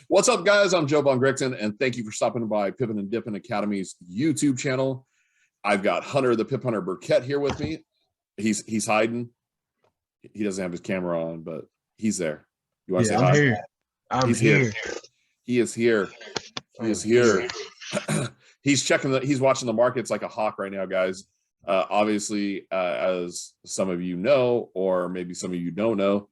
What's up, guys? I'm Joe Von Grichton, and thank you for stopping by Pippin and Dippin Academy's YouTube channel. I've got Hunter, the Pip Hunter Burkett, here with me. He's hiding. He doesn't have his camera on, but he's there. You want to say I'm hi? here. I'm here. He is here. He is here. He's checking he's watching the markets like a hawk right now, guys. Obviously, as some of you know, or maybe some of you don't know,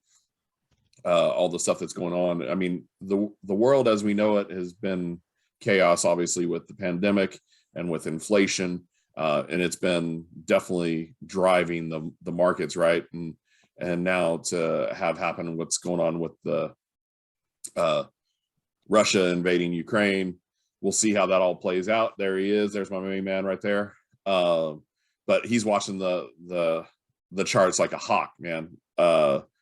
all the stuff that's going on. I mean, the world as we know it has been chaos, obviously, with the pandemic and with inflation, and it's been definitely driving the markets, right? And now to have happen what's going on with the Russia invading Ukraine, we'll see how that all plays out. There he is. There's my main man right there. But he's watching the charts like a hawk, man.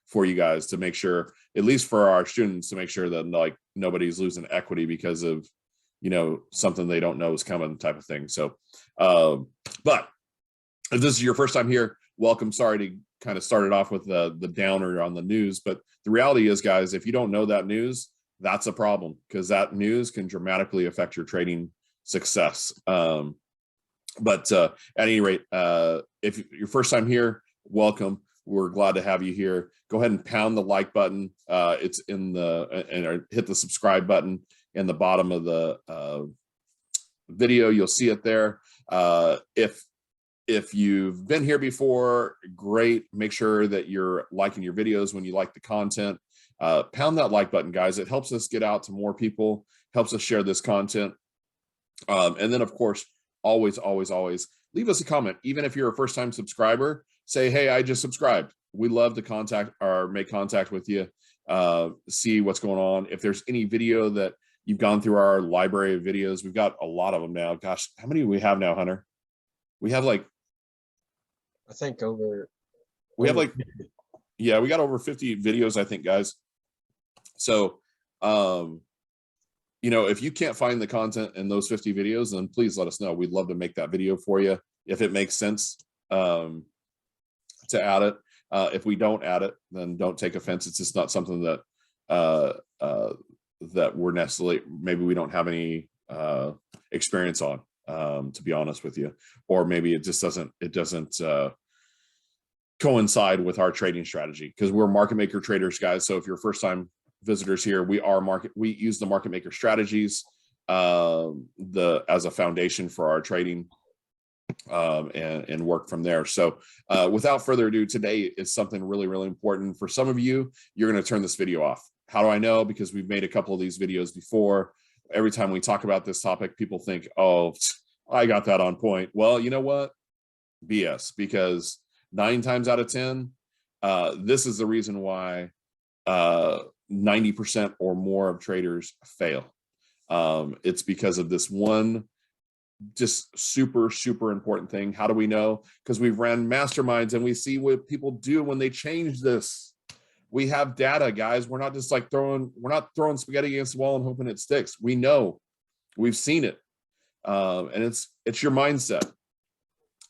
For you guys to make sure, at least for our students, to make sure that like nobody's losing equity because of, you know, something they don't know is coming type of thing. So, but if this is your first time here, welcome. Sorry to kind of start it off with the downer on the news, but the reality is, guys, if you don't know that news, that's a problem, because that news can dramatically affect your trading success. But at any rate, if your first time here, welcome. We're glad to have you here. Go ahead and pound the like button. It's in and hit the subscribe button in the bottom of the video. You'll see it there. If you've been here before, great. Make sure that you're liking your videos when you like the content. Pound that like button, guys. It helps us get out to more people, helps us share this content. And then, of course, always leave us a comment. Even if you're a first-time subscriber, say, hey, I just subscribed. We love to contact or make contact with you, see what's going on. If there's any video that you've gone through our library of videos, we've got a lot of them now. Gosh, how many do we have now, Hunter? We have like, I think over. We have like, yeah, we got over 50 videos, I think, guys. So, you know, if you can't find the content in those 50 videos, then please let us know. We'd love to make that video for you if it makes sense to add it. If we don't add it, then don't take offense. It's just not something that that we're necessarily, maybe we don't have any experience on, to be honest with you, or maybe it just doesn't coincide with our trading strategy, because we're market maker traders, guys. So if you're first time visitors here, we use the market maker strategies as a foundation for our trading, and work from there. So without further ado, today is something really important. For some of you, you're going to turn this video off. How do I know? Because we've made a couple of these videos before. Every time we talk about this topic, people think, oh, I got that on point. Well, you know what? BS, because 9 times out of 10, this is the reason why 90% or more of traders fail. It's because of this one just super important thing. How do we know? Because we've ran masterminds and we see what people do when they change this. We have data, guys. We're not just like throwing spaghetti against the wall and hoping it sticks. We know, we've seen it, and it's your mindset.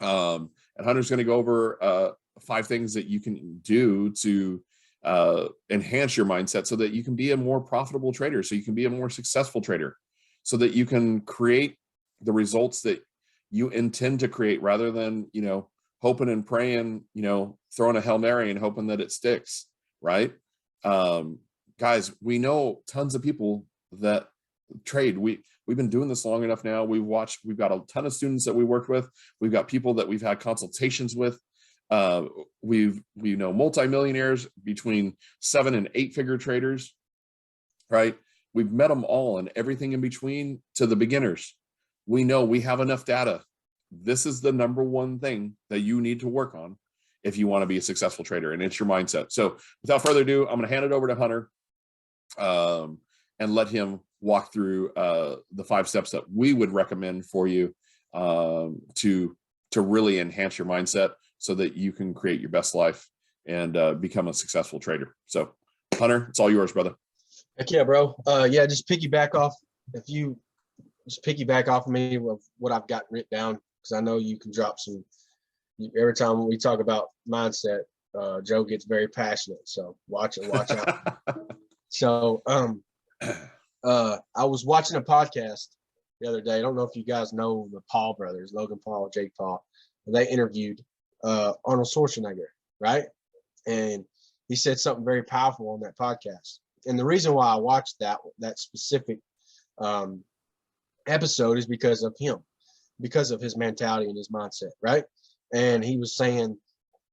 And Hunter's going to go over 5 things that you can do to enhance your mindset so that you can be a more profitable trader, so you can be a more successful trader, so that you can create the results that you intend to create, rather than, you know, hoping and praying, you know, throwing a Hail Mary and hoping that it sticks, right? Guys, we know tons of people that trade. We've been doing this long enough now. We've got a ton of students that we worked with. We've got people that we've had consultations with. We know multimillionaires, between 7 and 8 figure traders, right? We've met them all, and everything in between to the beginners. We know, we have enough data. This is the number one thing that you need to work on if you want to be a successful trader, and it's your mindset. So without further ado, I'm going to hand it over to Hunter, and let him walk through the 5 steps that we would recommend for you to really enhance your mindset, so that you can create your best life and become a successful trader. So Hunter, it's all yours, brother. Heck yeah, bro. Yeah, just piggyback off. If you just piggyback off of me with what I've got written down, because I know you can drop some. Every time we talk about mindset, Joe gets very passionate. So watch out. So I was watching a podcast the other day. I don't know if you guys know the Paul brothers, Logan Paul, Jake Paul. They interviewed Arnold Schwarzenegger, right? And he said something very powerful on that podcast. And the reason why I watched that specific episode is because of him, because of his mentality and his mindset, right? And he was saying,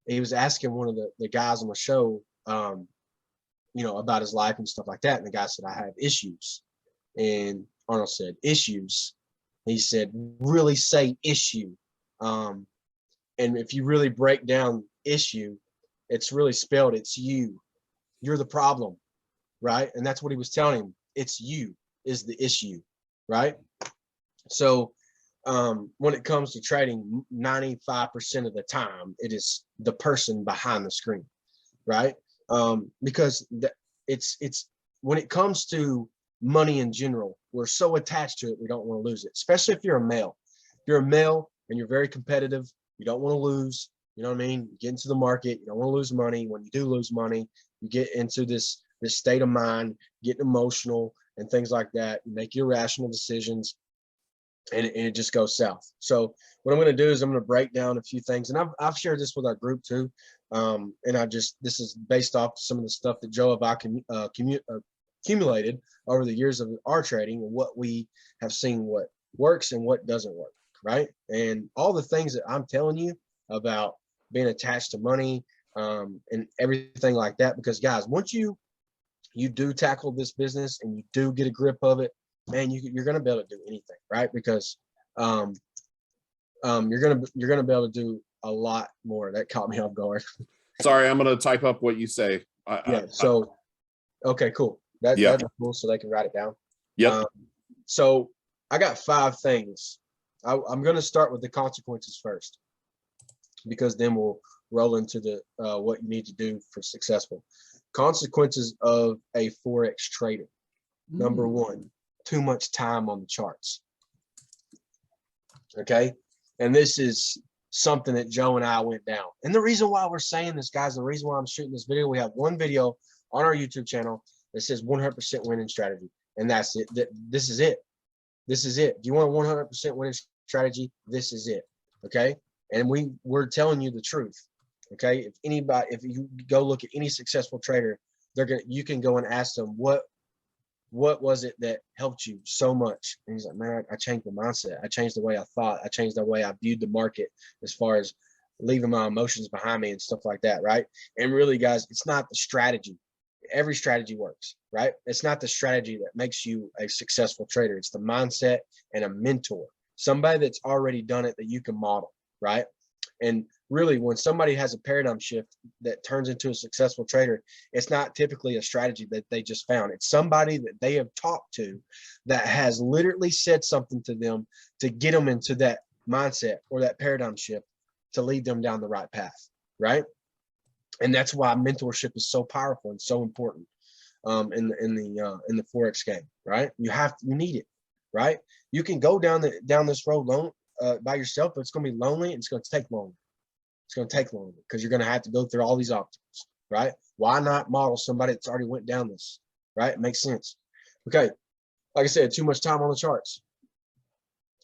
he was asking one of the guys on the show, about his life and stuff like that. And the guy said, I have issues. And Arnold said, issues. He said, really say issue. And if you really break down issue, it's really spelled, it's you. You're the problem, right? And that's what he was telling him. It's you is the issue, right? So when it comes to trading, 95% of the time, it is the person behind the screen, right? Because it's when it comes to money in general, we're so attached to it, we don't want to lose it, especially if you're a male. If you're a male and you're very competitive, you don't want to lose. You know what I mean? You get into the market, you don't want to lose money. When you do lose money, you get into this state of mind, getting emotional and things like that. You make irrational decisions, and it just goes south. So what I'm going to do is I'm going to break down a few things, and I've shared this with our group too. And this is based off some of the stuff that Joe and I accumulated over the years of our trading, and what we have seen, what works and what doesn't work, right? And all the things that I'm telling you about being attached to money and everything like that. Because guys, once you do tackle this business and you do get a grip of it, man, you're going to be able to do anything, right? Because you're going to be able to do a lot more. That caught me off guard. Sorry, I'm going to type up what you say. Okay, cool. That's cool. So they can write it down. Yep. So I got 5 things. I'm going to start with the consequences first, because then we'll roll into the what you need to do for successful. Consequences of a Forex trader. Number 1, too much time on the charts. Okay. And this is something that Joe and I went down. And the reason why we're saying this, guys, the reason why I'm shooting this video, we have one video on our YouTube channel that says 100% winning strategy. And that's it. This is it. This is it. Do you want a 100% winning strategy? This is it. Okay. And we're telling you the truth. Okay. If you go look at any successful trader, you can go and ask them, what was it that helped you so much? And he's like, man, I changed my mindset. I changed the way I thought. I changed the way I viewed the market, as far as leaving my emotions behind me and stuff like that. Right. And really, guys, it's not the strategy. Every strategy works, right? It's not the strategy that makes you a successful trader. It's the mindset and a mentor, somebody that's already done it that you can model, right? And really, when somebody has a paradigm shift that turns into a successful trader, it's not typically a strategy that they just found. It's somebody that they have talked to that has literally said something to them to get them into that mindset or that paradigm shift to lead them down the right path, right? And that's why mentorship is so powerful and so important in the Forex game, right? You need it, right? You can go down this road by yourself, but it's going to be lonely and it's going to take longer. It's going to take longer because you're going to have to go through all these obstacles, right? Why not model somebody that's already went down this, right? It makes sense. Okay, like I said, too much time on the charts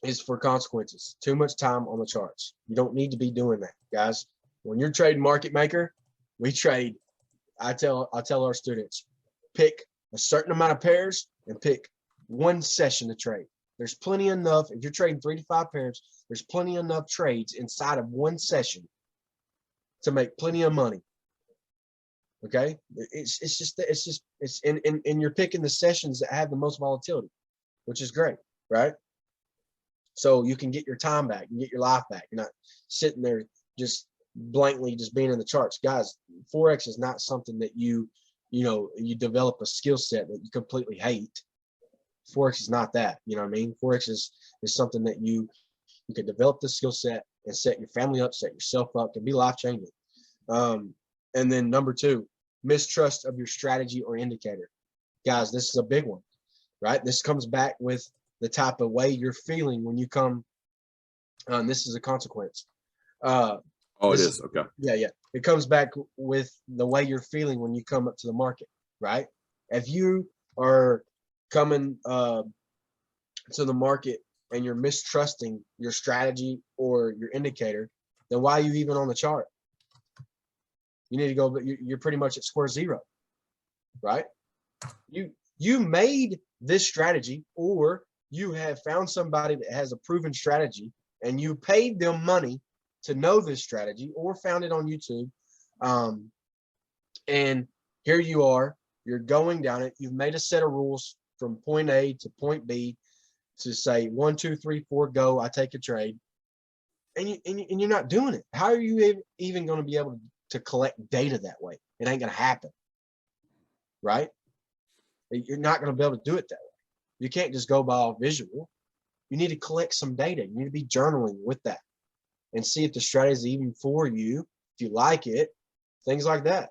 is for consequences. Too much time on the charts. You don't need to be doing that, guys. When you're trading market maker, we trade. I tell our students, pick a certain amount of pairs and pick one session to trade. There's plenty enough. If you're trading 3 to 5 pairs, there's plenty enough trades inside of one session to make plenty of money. Okay, and you're picking the sessions that have the most volatility, which is great, right? So you can get your time back, you get your life back. You're not sitting there just blankly just being in the charts. Guys, Forex is not something that you develop a skill set that you completely hate. Forex is not that, you know what I mean? Forex is something that you can develop the skill set and set your family up, set yourself up, can be life-changing. And then number 2, mistrust of your strategy or indicator. Guys, this is a big one, right? This comes back with the type of way you're feeling when you come, this is a consequence. It is. Okay. Yeah. It comes back with the way you're feeling when you come up to the market, right? If you are coming to the market and you're mistrusting your strategy or your indicator, then why are you even on the chart? You need to go, but you're pretty much at square zero, right? You made this strategy, or you have found somebody that has a proven strategy and you paid them money to know this strategy, or found it on YouTube. And here you are, you're going down it. You've made a set of rules from point A to point B to say 1, 2, 3, 4, go. I take a trade, and you're not doing it. How are you even going to be able to collect data that way? It ain't going to happen, right? You're not going to be able to do it that way. You can't just go by all visual. You need to collect some data. You need to be journaling with that and see if the strategy is even for you, if you like it, things like that,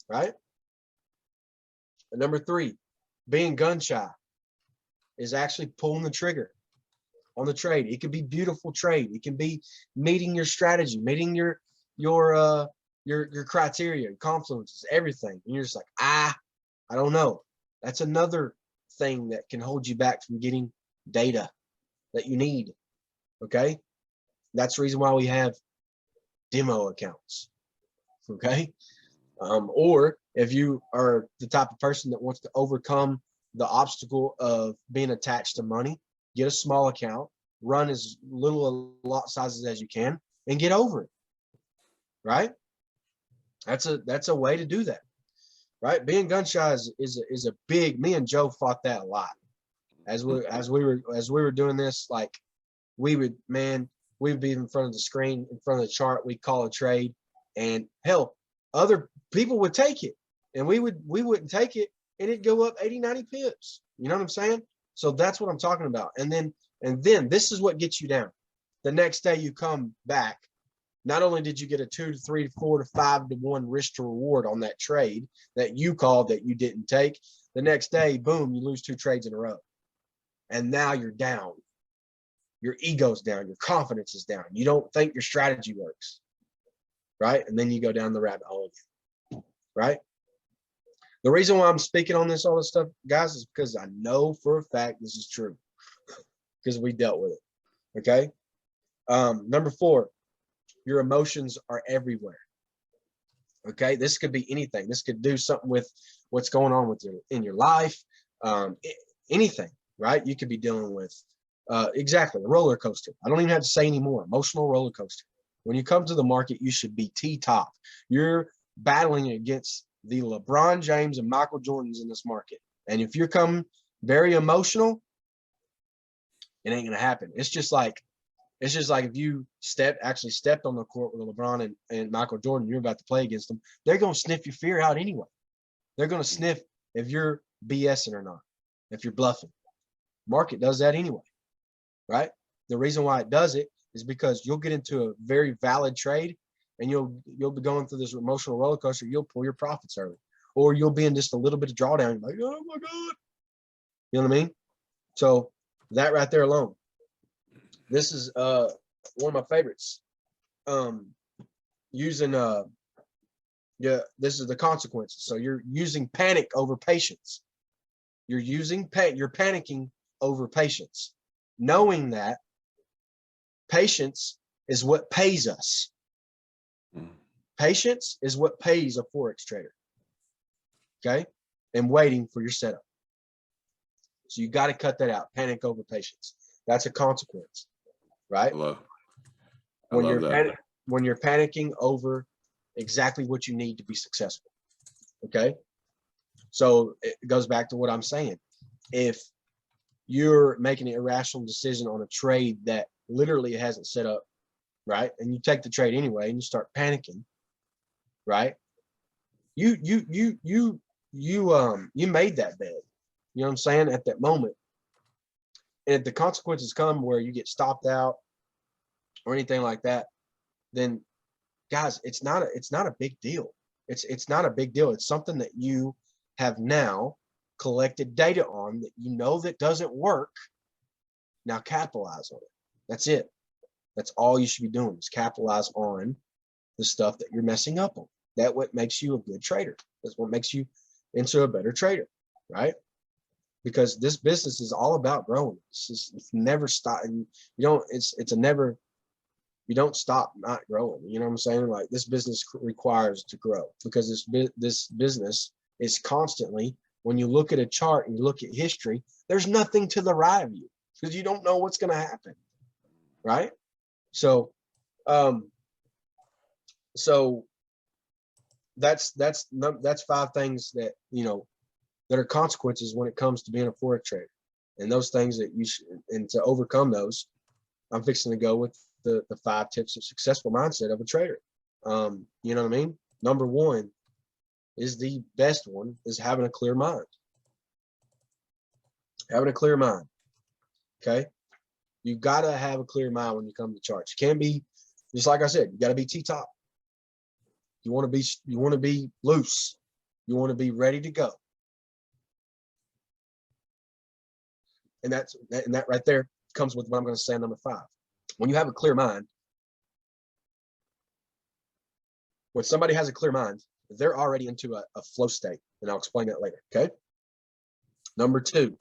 right? And number 3, being gun shy is actually pulling the trigger on the trade. It could be beautiful trade. It can be meeting your strategy, meeting your criteria, confluences, everything. And you're just like, I don't know. That's another thing that can hold you back from getting data that you need. Okay. That's the reason why we have demo accounts. Okay. Or if you are the type of person that wants to overcome the obstacle of being attached to money, get a small account, run as little lot sizes as you can, and get over it. Right. That's a way to do that. Right. Being gun shy is a big, me and Joe fought that a lot. As we were doing this, like we would be in front of the screen, in front of the chart, we'd call a trade, and hell, other people would take it and we wouldn't take it, and it'd go up 80, 90 pips. You know what I'm saying? So that's what I'm talking about. And then this is what gets you down. The next day you come back, not only did you get a 2 to 3 to 4 to 5 to 1 risk to reward on that trade that you called that you didn't take, the next day, boom, you lose 2 trades in a row. And now you're down. Your ego's down. Your confidence is down. You don't think your strategy works, right? And then you go down the rabbit hole again, right? The reason why I'm speaking on all this stuff, guys, is because I know for a fact this is true, because we dealt with it, okay? Number 4, your emotions are everywhere, okay? This could be anything. This could do something with what's going on with in your life, anything, right? You could be dealing with exactly a roller coaster. I don't even have to say anymore. Emotional roller coaster. When you come to the market, you should be T-top. You're battling against the LeBron James and Michael Jordans in this market. And if you're coming very emotional, it ain't gonna happen. It's just like if you actually stepped on the court with LeBron and Michael Jordan, you're about to play against them, they're gonna sniff your fear out anyway. They're gonna sniff if you're BSing or not, if you're bluffing. Market does that anyway, right? The reason why it does it is because you'll get into a very valid trade and you'll be going through this emotional roller coaster. You'll pull your profits early, or you'll be in just a little bit of drawdown. You're like, oh my God. You know what I mean? So that right there alone, this is one of my favorites. Using this is the consequences. So you're using panic over patience. You're panicking over patience, knowing that patience is what pays us. Patience is what pays a Forex trader. Okay. And waiting for your setup. So you got to cut that out. Panic over patience. That's a consequence, right? When you're panicking over exactly what you need to be successful. Okay. So it goes back to what I'm saying. If you're making an irrational decision on a trade that literally hasn't set up, right? And you take the trade anyway and you start panicking, right? You made that bed. You know what I'm saying? At that moment. And if the consequences come where you get stopped out or anything like that, then guys, it's not a big deal. It's not a big deal. It's something that you have now collected data on that you know that doesn't work. Now capitalize on it. That's it. That's all you should be doing, is capitalize on the stuff that you're messing up on. That's what makes you a good trader. That's what makes you into a better trader, right? because this business is all about growing. It's never stop. You don't, it's a never, you don't stop not growing. You know what I'm saying? Like, this business requires to grow, because this business is constantly, when you look at a chart and you look at history, there's nothing to the right of you, because you don't know what's going to happen. Right. So, so that's 5 things that, you know, that are consequences when it comes to being a Forex trader, and those things that you should, and to overcome those, I'm fixing to go with the 5 tips of successful mindset of a trader. You know what I mean? Number 1 is the best one, is having a clear mind. Having a clear mind. Okay. You gotta have a clear mind when you come to charts. You can't be, just like I said, you gotta be T-top. You want to be loose. You want to be ready to go. And that right there comes with what I'm going to say on number 5. When you have a clear mind, when somebody has a clear mind, they're already into a flow state, and I'll explain that later. Okay. Number 2,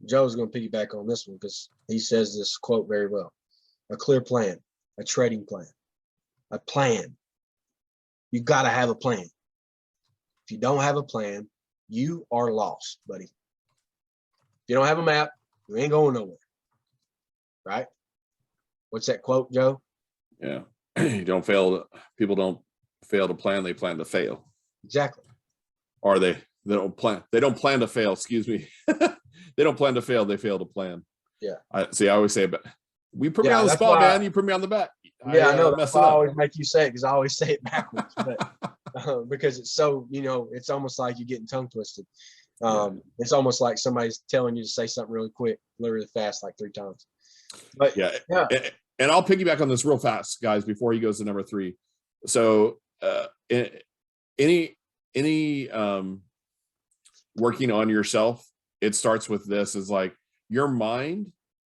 Joe's going to piggyback on this one because he says this quote very well. A clear plan, a trading plan, a plan. You got to have a plan. If you don't have a plan, you are lost, buddy. If you don't have a map, you ain't going nowhere. Right? What's that quote, Joe? Yeah. You don't fail. People don't fail to plan. They plan to fail. Exactly. Or they don't plan. They don't plan to fail. Excuse me. They don't plan to fail. They fail to plan. Yeah. I always say, but we put me on the spot, man. You put me on the back. Yeah, I know. That's why I always make you say it, because I always say it backwards. But because it's so, you know, it's almost like you're getting tongue twisted. It's almost like somebody's telling you to say something really quick, really fast, like 3 times. But yeah. And I'll piggyback on this real fast, guys, before he goes to number 3. So any working on yourself, it starts with this, is like, your mind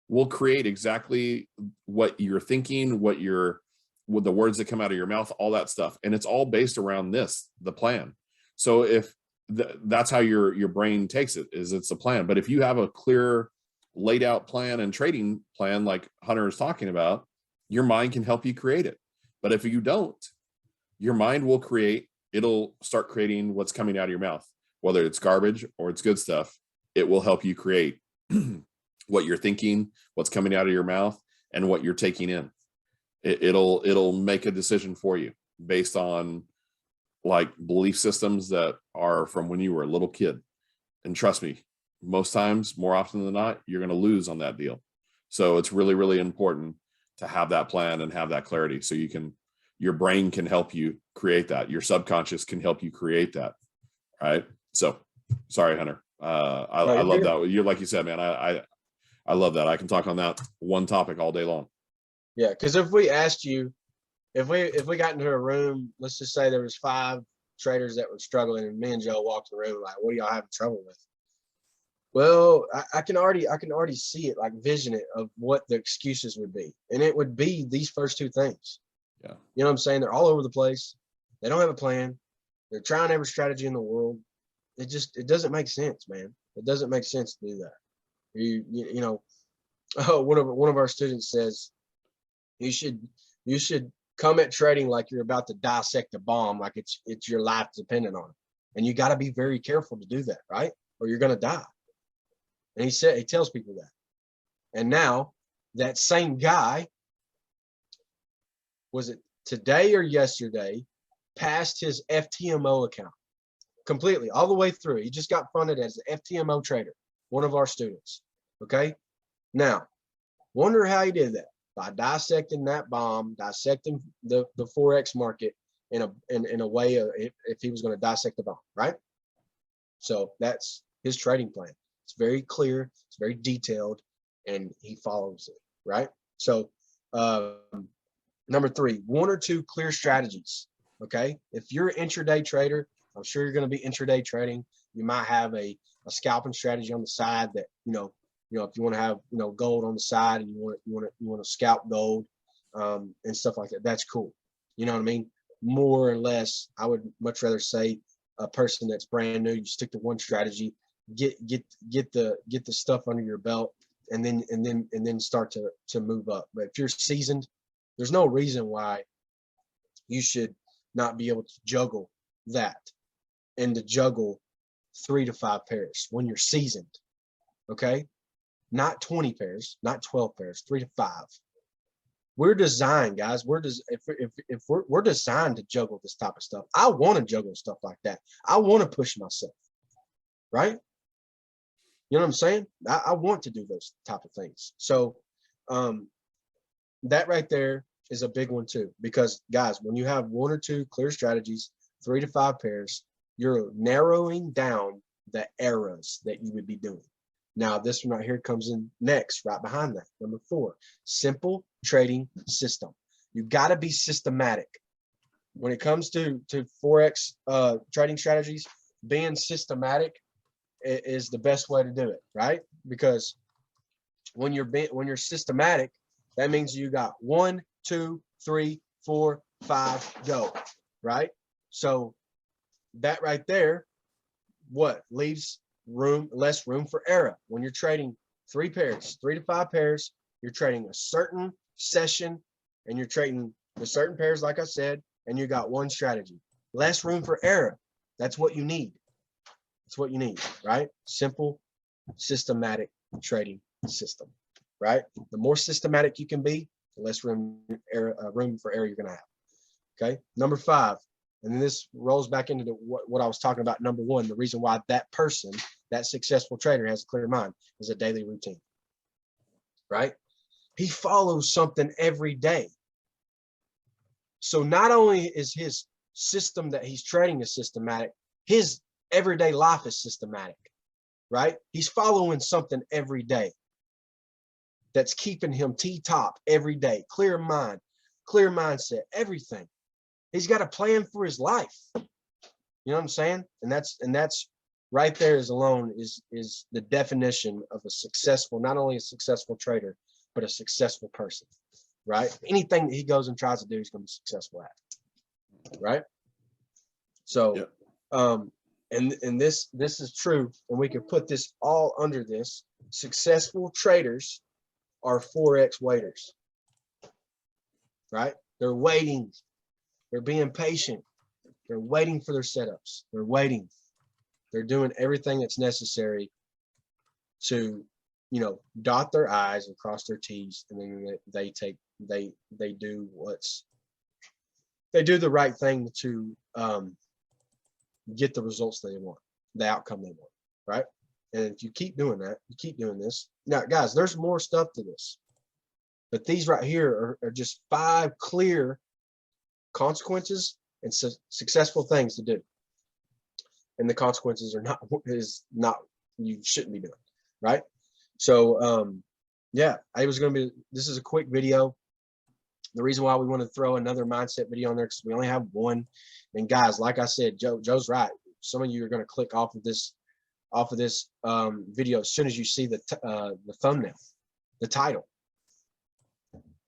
will create exactly what you're thinking, with the words that come out of your mouth, all that stuff. And it's all based around this, the plan. So if that's how your brain takes it, is it's a plan. But if you have a clear laid out plan and trading plan, like Hunter is talking about, your mind can help you create it. But if you don't, your mind will it'll start creating what's coming out of your mouth, whether it's garbage or it's good stuff. It will help you create what you're thinking, what's coming out of your mouth, and what you're taking in. It'll make a decision for you based on like belief systems that are from when you were a little kid. And trust me, most times, more often than not, you're going to lose on that deal. So it's really, really important to have that plan and have that clarity, so your brain can help you create that. Your subconscious can help you create that. Right. So sorry, Hunter. I love that. You're, like you said, man, I love that. I can talk on that one topic all day long. Yeah. Because if we asked you, if we got into a room, let's just say there was 5 traders that were struggling, and me and Joe walked in the room like, what do y'all having trouble with? Well, I can already see it, like vision it, of what the excuses would be. And it would be these first 2 things. Yeah. You know what I'm saying? They're all over the place. They don't have a plan. They're trying every strategy in the world. It doesn't make sense, man. It doesn't make sense to do that. You know, one of our students says, you should come at trading like you're about to dissect a bomb, like it's your life dependent on it. And you got to be very careful to do that, right? Or you're going to die. And he tells people that. And now that same guy, was it today or yesterday, passed his FTMO account completely, all the way through. He just got funded as an FTMO trader, one of our students. Okay. Now, wonder how he did that. By dissecting that bomb, dissecting the Forex market in a way of if he was going to dissect the bomb, right? So that's his trading plan. It's very clear, it's very detailed, and he follows it, right? So number 3, 1 or 2 clear strategies. Okay. If you're an intraday trader, I'm sure you're going to be intraday trading. You might have a scalping strategy on the side that, you know, if you want to have, gold on the side and you want to scalp gold and stuff like that, that's cool. You know what I mean? More or less, I would much rather say a person that's brand new, you stick to one strategy get the stuff under your belt, and then start to move up. But if you're seasoned, there's no reason why you should not be able to juggle that, and to juggle 3 to 5 pairs when you're seasoned. Okay, not 20 pairs, not 12 pairs, 3 to 5. We're designed, guys. We're designed to juggle this type of stuff. I want to juggle stuff like that. I want to push myself, right? You know what I'm saying? I want to do those type of things. So that right there is a big one too, because guys, when you have 1 or 2 clear strategies, 3 to 5 pairs, you're narrowing down the errors that you would be doing. Now, this one right here comes in next, right behind that. Number 4, simple trading system. You got to be systematic. When it comes to Forex trading strategies, being systematic is the best way to do it, right? Because when you're systematic, that means you got 1, 2, 3, 4, 5, go, right? So that right there, what leaves less room for error. When you're trading 3 pairs, 3 to 5 pairs, you're trading a certain session, and you're trading the certain pairs, like I said, and you got 1 strategy. Less room for error. That's what you need. That's what you need, right? Simple, systematic trading system, right? The more systematic you can be, the less room for error you're gonna have. Okay, number 5. And then this rolls back into what I was talking about. Number 1, the reason why that person, that successful trader, has a clear mind is a daily routine, right? He follows something every day. So not only is his system that he's trading is systematic, his everyday life is systematic, right? He's following something every day that's keeping him T-top every day. Clear mind, clear mindset, everything. He's got a plan for his life. You know what I'm saying? And that's right there is alone is the definition of a successful, not only a successful trader, but a successful person, right? Anything that he goes and tries to do, he's going to be successful at, right? So, yep. And this is true, and we can put this all under this. Successful traders are Forex waiters, right? They're waiting. They're being patient. They're waiting for their setups. They're waiting. They're doing everything that's necessary to, dot their I's and cross their T's, and then they do the right thing to get the results they want, the outcome they want, right? And if you keep doing that, you keep doing this. Now, guys, there's more stuff to this, but these right here are just 5 clear consequences and successful things to do, and the consequences are not you shouldn't be doing, right? So yeah, this is a quick video. The reason why we want to throw another mindset video on there, because we only have 1. And guys, like I said, Joe's right. Some of you are going to click off of this video as soon as you see the thumbnail, the title,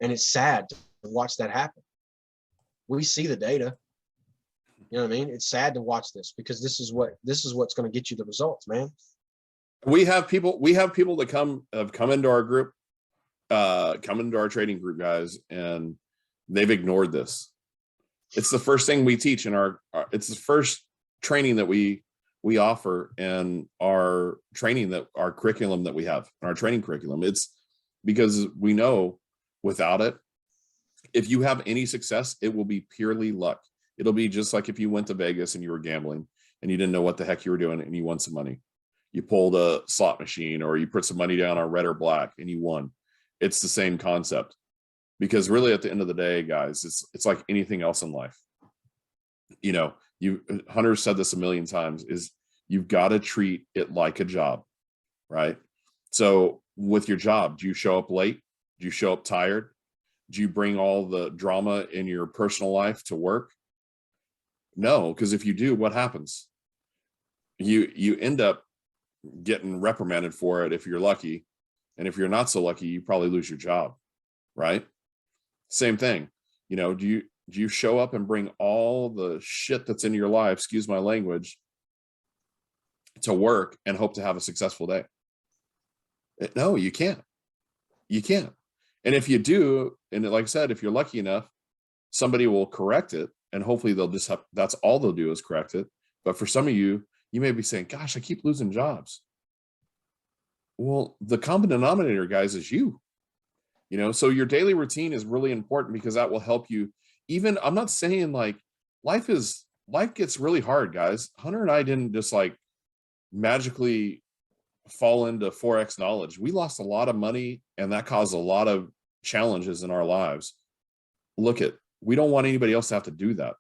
and it's sad to watch that happen. We see the data. You know what I mean? It's sad to watch this, because this is what's going to get you the results, man. We have people that have come into our group, come into our trading group, guys, and they've ignored this. It's the first thing we teach in it's the first training that we offer in our curriculum that we have, in our training curriculum. It's because we know without it, if you have any success, it will be purely luck. It'll be just like if you went to Vegas and you were gambling and you didn't know what the heck you were doing and you won some money. You pulled a slot machine, or you put some money down on red or black and you won. It's the same concept, because really at the end of the day, guys, it's like anything else in life. Hunter said this a million times, is you've got to treat it like a job, right? So with your job, do you show up late? Do you show up tired? Do you bring all the drama in your personal life to work? No, because if you do, what happens? You end up getting reprimanded for it if you're lucky. And if you're not so lucky, you probably lose your job, right? Same thing. Do you show up and bring all the shit that's in your life, excuse my language, to work and hope to have a successful day. No, you can't. You can't. And if you do, and like I said, if you're lucky enough, somebody will correct it, and hopefully they'll just have, that's all they'll do is correct it. But for some of you, you may be saying, gosh, I keep losing jobs. Well, the common denominator, guys, is you. So your daily routine is really important because that will help you. Even, I'm not saying like life gets really hard, guys. Hunter and I didn't just like magically fall into Forex knowledge. We lost a lot of money, and that caused a lot of challenges in our lives. We don't want anybody else to have to do that.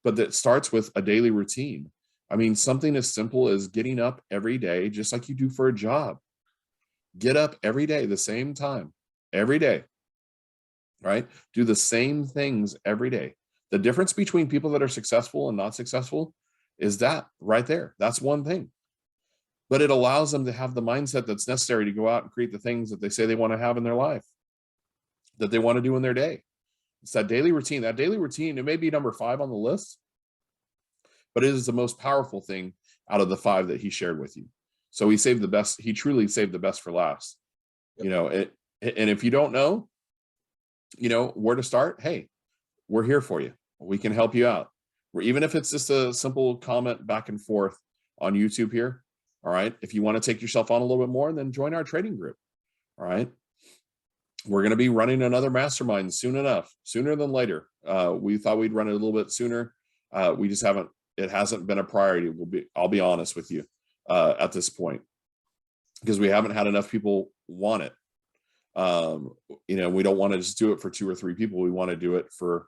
But that starts with a daily routine. I mean, something as simple as getting up every day, just like you do for a job. Get up every day, the same time, every day, right? Do the same things every day. The difference between people that are successful and not successful is that right there. That's one thing. But it allows them to have the mindset that's necessary to go out and create the things that they say they want to have in their life, that they want to do in their day. It's that daily routine. That daily routine, it may be number 5 on the list, but it is the most powerful thing out of the 5 that he shared with you. So he saved the best. He truly saved the best for last. And if you don't know, where to start, hey, we're here for you. We can help you out. Even if it's just a simple comment back and forth on YouTube here. All right. If you want to take yourself on a little bit more, then join our trading group. All right. We're going to be running another mastermind soon enough, sooner than later. We thought we'd run it a little bit sooner. We just haven't. It hasn't been a priority. I'll be honest with you at this point, because we haven't had enough people want it. We don't want to just do it for 2 or 3 people. We want to do it for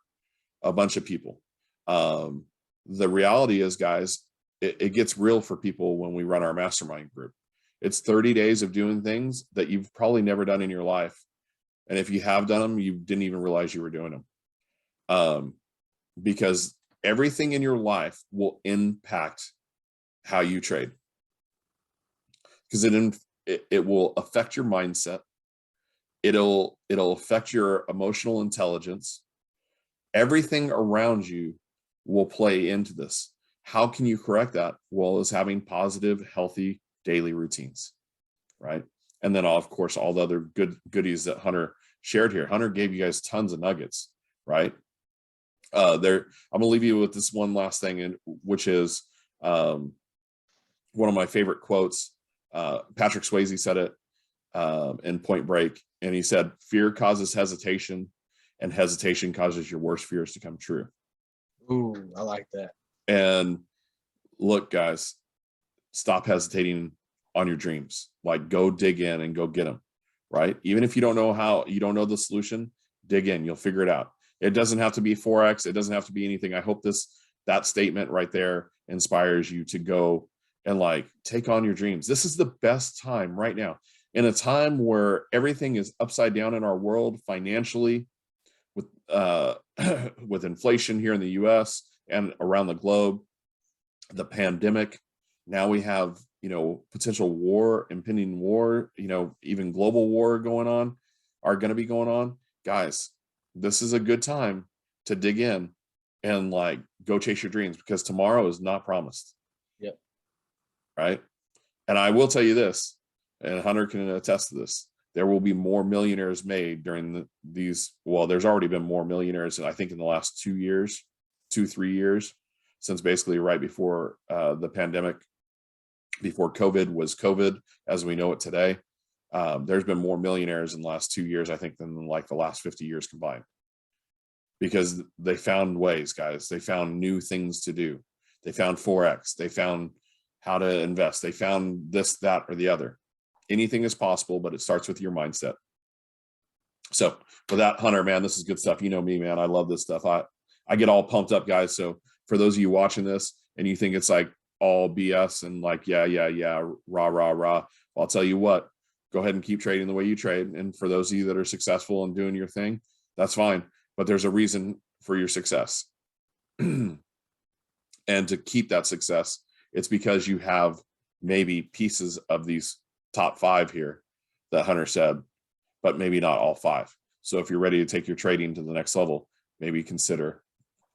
a bunch of people. The reality is, guys, it gets real for people when we run our mastermind group. It's 30 days of doing things that you've probably never done in your life. And if you have done them, you didn't even realize you were doing them. Because everything in your life will impact how you trade. Because it will affect your mindset. It'll affect your emotional intelligence. Everything around you will play into this. How can you correct that? Well, is having positive, healthy daily routines, right? And then, of course, all the other goodies that Hunter shared here. Hunter gave you guys tons of nuggets, right? I'm going to leave you with this one last thing, which is one of my favorite quotes. Patrick Swayze said it in Point Break, and he said, "Fear causes hesitation, and hesitation causes your worst fears to come true." Ooh, I like that. And look, guys, stop hesitating on your dreams. Like, go dig in and go get them, right? Even if you don't know you don't know the solution, dig in, you'll figure it out. It doesn't have to be Forex. It doesn't have to be anything. I hope that statement right there inspires you to go and take on your dreams. This is the best time right now, in a time where everything is upside down in our world financially, with with inflation here in the US and around the globe, the pandemic. Now we have, potential war, impending war, even global war are going to be going on. Guys, this is a good time to dig in and go chase your dreams, because tomorrow is not promised. Yep. Right. And I will tell you this, and Hunter can attest to this, there will be more millionaires made during there's already been more millionaires, I think, in the last 3 years, since basically right before the pandemic, before COVID was COVID as we know it today. There's been more millionaires in the last 2 years, I think, than the last 50 years combined, because they found ways, guys. They found new things to do. They found Forex. They found how to invest. They found this, that, or the other. Anything is possible, but it starts with your mindset. So with that, Hunter, man, this is good stuff. You know me, man. I love this stuff. I get all pumped up, guys. So for those of you watching this and you think it's all BS and yeah, rah, rah, rah, well, I'll tell you what, go ahead and keep trading the way you trade. And for those of you that are successful and doing your thing, that's fine. But there's a reason for your success. And to keep that success, it's because you have maybe pieces of these top 5 here that Hunter said, but maybe not all 5. So if you're ready to take your trading to the next level, maybe consider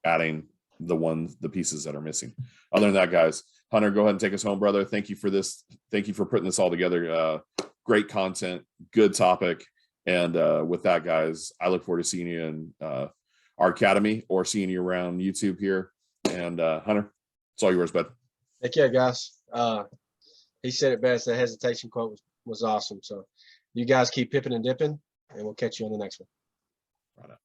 adding the pieces that are missing. Other than that, guys, Hunter, go ahead and take us home, brother. Thank you for this. Thank you for putting this all together. Great content, good topic. And with that, guys, I look forward to seeing you in our academy or seeing you around YouTube here. And Hunter, it's all yours, bud. Heck yeah, guys. He said it best. The hesitation quote was awesome. So you guys keep pipping and dipping, and we'll catch you on the next one. Right on.